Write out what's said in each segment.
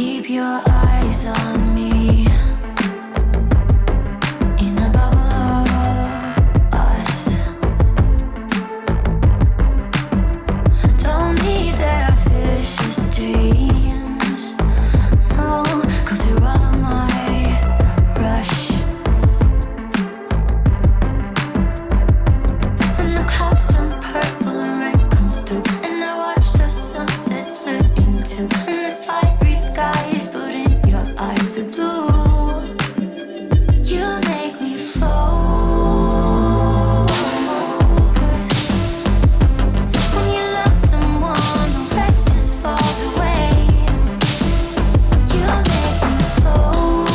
Keep your eyes on me. In a bubble of us. Don't need their vicious dreams. No, 'cause you're all of my rush. When the clouds turn purple and rain comes through, and I watch the sunset split into, and this fiery sky is putting your eyes to blue. You make me focus. When you love someone, the rest just falls away. You make me focus.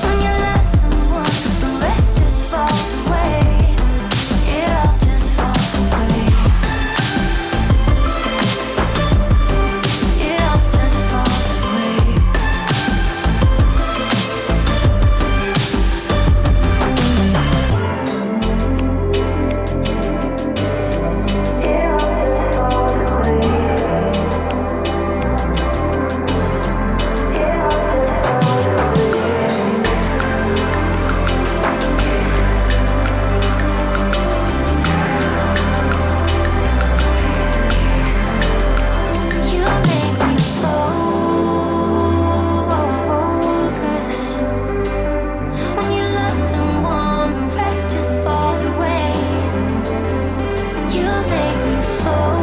When you love someone, the rest just falls away. It all just falls away. It all just falls away. You make me focus. When you love someone, the rest just falls away. You make me focus.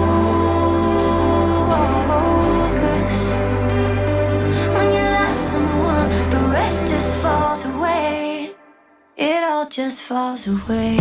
When you love someone, the rest just falls away. It all just falls away.